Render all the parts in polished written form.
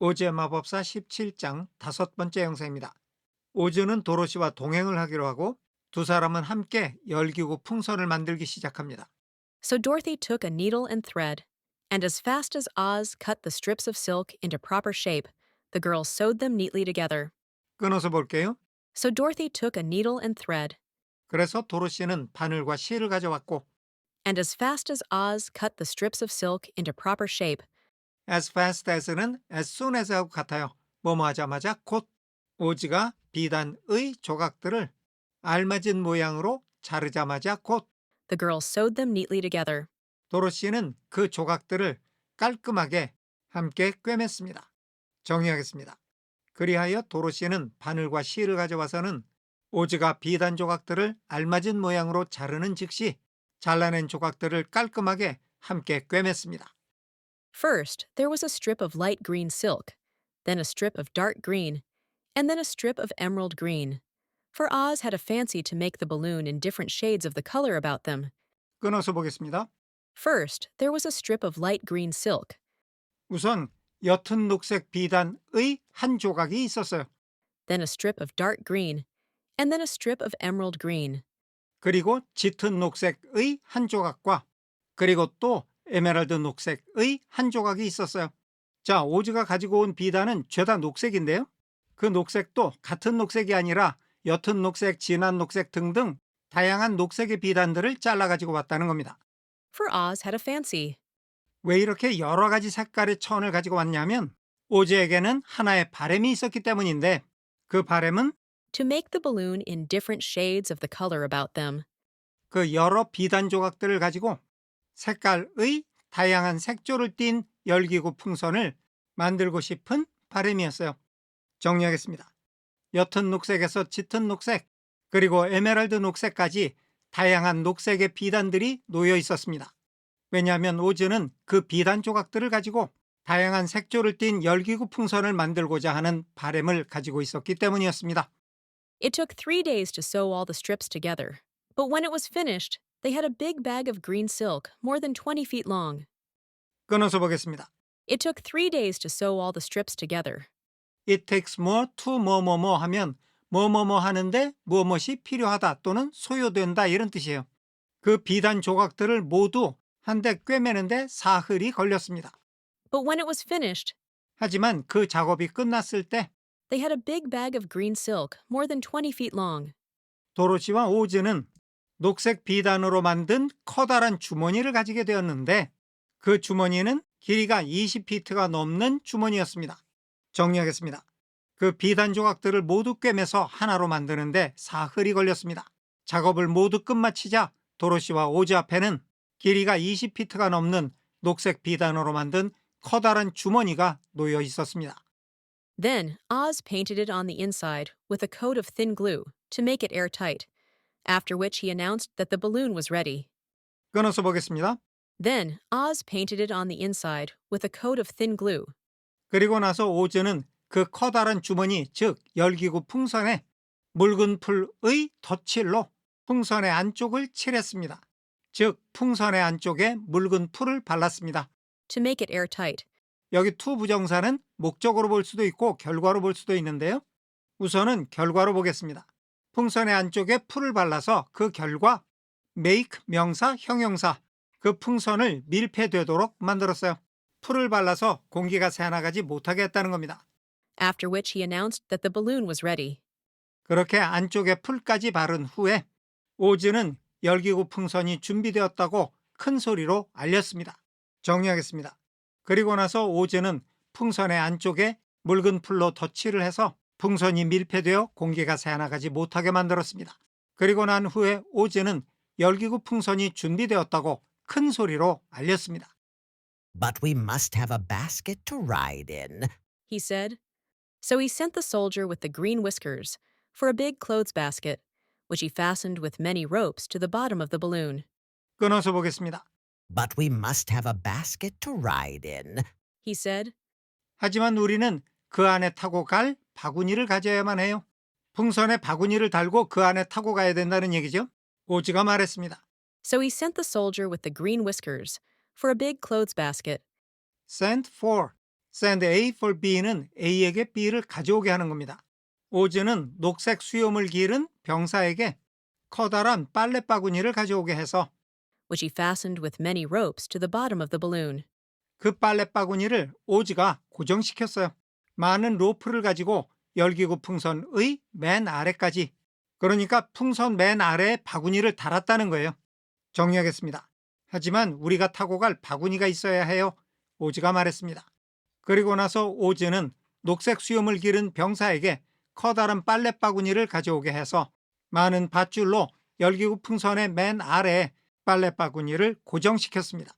오즈의 마법사 17장 5번째 영상입니다. 오즈는 도로시와 동행을 하기로 하고 두 사람은 함께 열기구 풍선을 만들기 시작합니다. So Dorothy took a needle and thread, and as fast as Oz cut the strips of silk into proper shape, the girls sewed them neatly together. 끊어서 볼게요. So Dorothy took a needle and thread, 그래서 도로시는 바늘과 실을 가져왔고 and as fast as Oz cut the strips of silk into proper shape, as fast as는 as soon as하고 같아요. 뭐뭐 하자마자 곧. 오즈가 비단의 조각들을 알맞은 모양으로 자르자마자 곧 the girls sewed them neatly together. 도로시는 그 조각들을 깔끔하게 함께 꿰맸습니다. 정리하겠습니다. 그리하여 도로시는 바늘과 실을 가져와서는 오즈가 비단 조각들을 알맞은 모양으로 자르는 즉시 잘라낸 조각들을 깔끔하게 함께 꿰맸습니다. First, there was a strip of light green silk, then a strip of dark green, and then a strip of emerald green. For Oz had a fancy to make the balloon in different shades of the color about them. 끊어서 보겠습니다. First, there was a strip of light green silk, 우선 옅은 녹색 비단의 한 조각이 있었어요. then a strip of dark green, and then a strip of emerald green. 그리고 짙은 녹색의 한 조각과 그리고 또 에메랄드 녹색의 한 조각이 있었어요. 자, 오즈가 가지고 온 비단은 죄다 녹색인데요. 그 녹색도 같은 녹색이 아니라 옅은 녹색, 진한 녹색 등등 다양한 녹색의 비단들을 잘라 가지고 왔다는 겁니다. For Oz had a fancy. 왜 이렇게 여러 가지 색깔의 천을 가지고 왔냐면 오즈에게는 하나의 바램이 있었기 때문인데 그 바램은 To make the balloon in different shades of the color about them. 그 여러 비단 조각들을 가지고 색깔의 다양한 색조를 띤 열기구 풍선을 만들고 싶은 바램이었어요. 정리하겠습니다. 옅은 녹색에서 짙은 녹색, 그리고 에메랄드 녹색까지 다양한 녹색의 비단들이 놓여 있었습니다. 왜냐하면 오즈는 그 비단 조각들을 가지고 다양한 색조를 띤 열기구 풍선을 만들고자 하는 바램을 가지고 있었기 때문이었습니다. It took 3 days to sew all the strips together, but when it was finished, they had a big bag of green silk, more than 20 feet long. 끊어서 보겠습니다. It took 3 days to sew all the strips together. It takes more to 뭐뭐뭐 하면 뭐뭐뭐 하는데 무엇이 필요하다 또는 소요된다 이런 뜻이에요. 그 비단 조각들을 모두 한데 꿰매는데 사흘이 걸렸습니다. But when it was finished, 하지만 그 작업이 끝났을 때 they had a big bag of green silk, more than 20 feet long. 도로시와 오즈는 녹색 비단으로 만든 커다란 주머니를 가지게 되었는데 그 주머니는 길이가 20피트가 넘는 주머니였습니다. 정리하겠습니다. 그 비단 조각들을 모두 꿰매서 하나로 만드는데 사흘이 걸렸습니다. 작업을 모두 끝마치자 도로시와 오즈 앞에는 길이가 20피트가 넘는 녹색 비단으로 만든 커다란 주머니가 놓여 있었습니다. Then, Oz painted it on the inside with a coat of thin glue to make it airtight, after which he announced that the balloon was ready. 끊어서 보겠습니다. Then, Oz painted it on the inside with a coat of thin glue. 그리고 나서 오즈는 그 커다란 주머니, 즉 열기구 풍선에 묽은 풀의 덧칠로 풍선의 안쪽을 칠했습니다. 즉 풍선의 안쪽에 묽은 풀을 발랐습니다. To make it airtight. 여기 to 부정사는 목적으로 볼 수도 있고 결과로 볼 수도 있는데요. 우선은 결과로 보겠습니다. 풍선의 안쪽에 풀을 발라서 그 결과 make 명사, 형용사 그 풍선을 밀폐되도록 만들었어요. 풀을 발라서 공기가 새어나가지 못하게 했다는 겁니다. After which he announced that the balloon was ready. 그렇게 안쪽에 풀까지 바른 후에 오즈는 열기구 풍선이 준비되었다고 큰 소리로 알렸습니다. 정리하겠습니다. 그리고 나서 오즈는 풍선의 안쪽에 묽은 풀로 덧칠을 해서 풍선이 밀폐되어 공기가 새어나가지 못하게 만들었습니다. 그리고 난 후에 오즈는 열기구 풍선이 준비되었다고 큰 소리로 알렸습니다. But we must have a basket to ride in. He said. So he sent the soldier with the green whiskers for a big clothes basket, which he fastened with many ropes to the bottom of the balloon. 끊어서 보겠습니다. But we must have a basket to ride in. He said. 하지만 우리는 그 안에 타고 갈 바구니를 가져야만 해요. 풍선에 바구니를 달고 그 안에 타고 가야 된다는 얘기죠. 오즈가 말했습니다. So he sent the soldier with the green whiskers for a big clothes basket, Sent for Send A for B는 A에게 B를 가져오게 하는 겁니다. 오즈는 녹색 수염을 기른 병사에게 커다란 빨래 바구니를 가져오게 해서 which he fastened with many ropes to the bottom of the balloon. 그 빨래 바구니를 오즈가 고정시켰어요. 많은 로프를 가지고 열기구 풍선의 맨 아래까지, 그러니까 풍선 맨 아래에 바구니를 달았다는 거예요. 정리하겠습니다. 하지만 우리가 타고 갈 바구니가 있어야 해요. 오즈가 말했습니다. 그리고 나서 오즈는 녹색 수염을 기른 병사에게 커다란 빨래 바구니를 가져오게 해서 많은 밧줄로 열기구 풍선의 맨 아래에 빨래 바구니를 고정시켰습니다.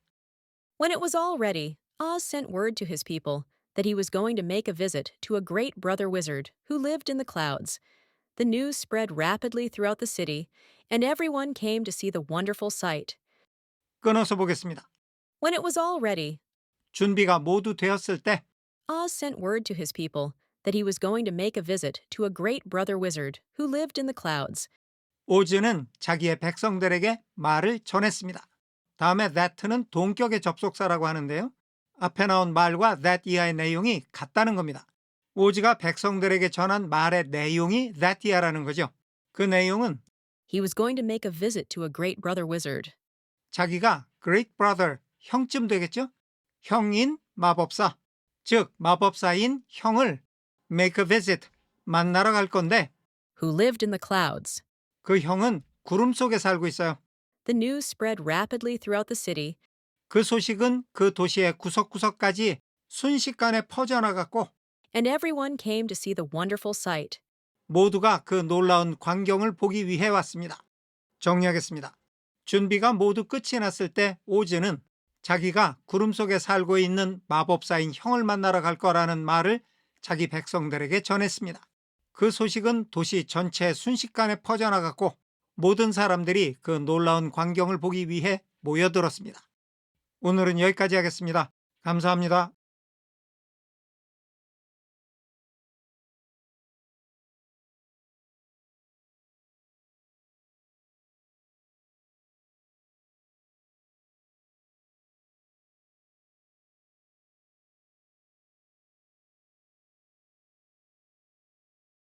When it was all ready, Oz sent word to his people that he was going to make a visit to a great brother wizard who lived in the clouds. The news spread rapidly throughout the city, and everyone came to see the wonderful sight. 끊어서 보겠습니다. When it was all ready, 준비가 모두 되었을 때 Oz sent word to his people that he was going to make a visit to a great brother wizard who lived in the clouds. 오즈는 자기의 백성들에게 말을 전했습니다. 다음에 that는 동격의 접속사라고 하는데요. 앞에 나온 말과 that 이하의 내용이 같다는 겁니다. 오즈가 백성들에게 전한 말의 내용이 that 이하라는 거죠. 그 내용은 He was going to make a visit to a great brother wizard. 자기가 great brother, 형쯤 되겠죠? 형인 마법사, 즉 마법사인 형을 make a visit, 만나러 갈 건데 Who lived in the clouds. 그 형은 구름 속에 살고 있어요. The news spread rapidly throughout the city, 그 소식은 그 도시의 구석구석까지 순식간에 퍼져나갔고 and everyone came to see the wonderful sight. 모두가 그 놀라운 광경을 보기 위해 왔습니다. 정리하겠습니다. 준비가 모두 끝이 났을 때 오즈는 자기가 구름 속에 살고 있는 마법사인 형을 만나러 갈 거라는 말을 자기 백성들에게 전했습니다. 그 소식은 도시 전체에 순식간에 퍼져나갔고 모든 사람들이 그 놀라운 광경을 보기 위해 모여들었습니다. 오늘은 여기까지 하겠습니다. 감사합니다.